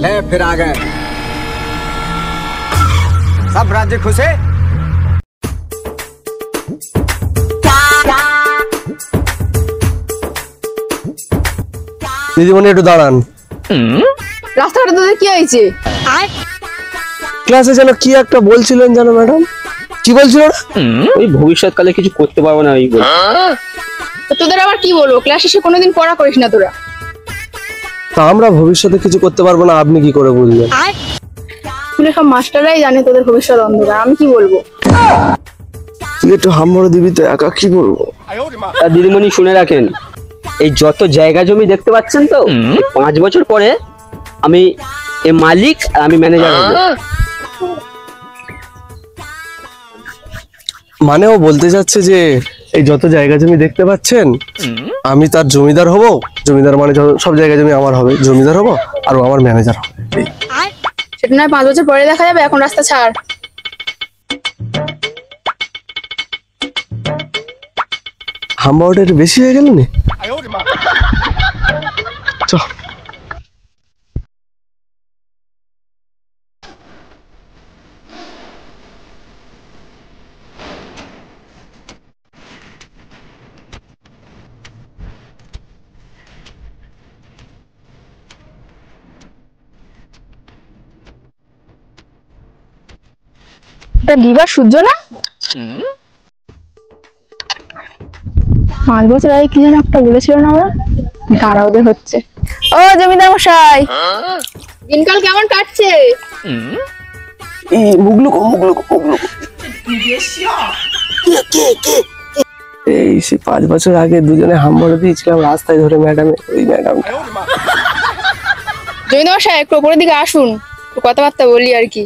ले फिर आ गए सब राज्य खुश है। দিদিমণি একটু দাঁড়ান। রাস্তাঘাটে তোদের কি হয়েছে? ক্লাসে যেন কি একটা বলছিলেন জানো ম্যাডাম, কি বলছিল? ওই ভবিষ্যৎকালে কিছু করতে পারবো না ওই বলে। তোদের আবার কি বলবো, ক্লাস শেষে কোনোদিন পড়া করিস না তোরা। তা আমরা ভবিষ্যতে কিছু করতে পারবো না, আপনি কি করে বুঝলেন? স্কুলে সব মাস্টাররাই জানে তোদের ভবিষ্যৎ অন্ধকার, আমি কি বলবো? তুই একটু হামড়ে দিবি তো, একা কি বলবো? দিদিমণি শুনে রাখেন, এই যত জায়গা জমি দেখতে পাচ্ছেন তো, 5 বছর পরে আমি এর মালিক আর আমি ম্যানেজার হব। মানে ও বলতে যাচ্ছে যে এই যত জায়গা জমি দেখতে পাচ্ছেন আমি তার জমিদার হব, জমিদার মানে সব জায়গা জমি আমার হবে, জমিদার হব আর ও আমার ম্যানেজার হবে। সেটা নয় 5 বছর পরে দেখা যাবে, এখন রাস্তা ছাড়। হাম্বাওটা একটু বেশি হয়ে গেল না? চ লিভার সূর্য না 5 বছর আগে কি যেন একটা বলেছিল না, ওরা দাঁড়া ওদের হচ্ছে। ও জমিদার মশাই, দিনকাল কেমন কাটছে? এই সে 5 বছর আগে দুজনে হাম্বাড়ে দিয়েছিলাম রাস্তায় ধরে ম্যাডামে, ওই ম্যাডাম। জমিদার মশাই একটু উপরের দিকে আসুন, একটু কথাবার্তা বলি আর কি।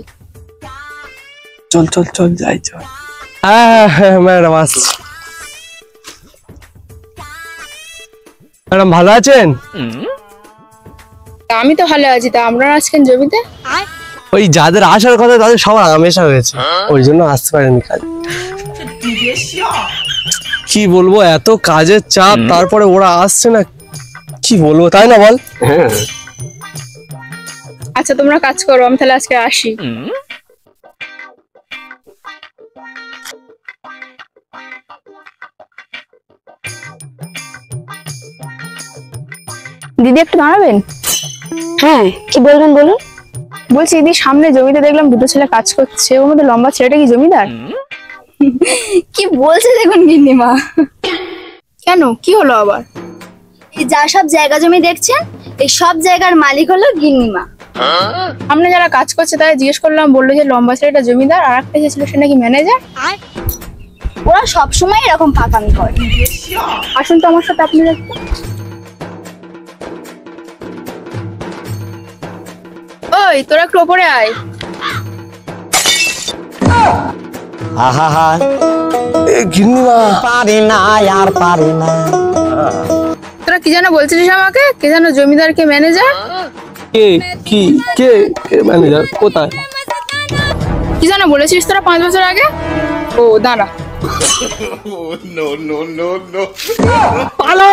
চল চল চল যাই চল। হ্যাঁ ম্যাডাম আসছি। ম্যাডাম ভালো আছেন? আমি তো ভালো আছি, তা আপনারা আজকের জমিতে? ওই যাদের আসার কথা তাদের সবার আমেশা হয়েছে, ওই জন্য আসতে পারেনি কাজ। কি বলবো, এত কাজের চাপ, তারপরে ওরা আসছে না, কি বলবো তাই না বল? হ্যাঁ আচ্ছা তোমরা কাজ করো, আমি তাহলে আজকে আসি। দিদি একটু দাঁড়াবেন? হ্যাঁ কি বলবেন বলুন। বলছি দিদি, সামনে জমিতে দেখলাম 2টো ছেলে কাজ করছে, ওর মধ্যে লম্বা ছেলেটা কি জমিদার? কি বলছে দেখুন গিন্নিমা, কেন, কি হলো আবার? এই যা সব জায়গা জমি দেখছেন এই সব জায়গার মালিক হলো গিন্নিমা। সামনে যারা কাজ করছে তাই জিজ্ঞেস করলাম, বললো যে লম্বা ছেলেটা জমিদার আর একটা যে ছিল সে নাকি ম্যানেজার। ওরা সবসময় এরকম পাকামি করে। আসুন তো আমার সাথে, আপনি দেখতে। ওই তোরা একটু ওপরে আয়। আহা গিন্নিমা পারি না আর পারি না। তোরা কি যেন বলছিলিস আমাকে, কে যেন জমিদার কে ম্যানেজার? কে কি কে ম্যানেজার কোথায়? কি যেন বলেছিস তোরা 5 বছর আগে? ও দাঁড়া, পালা।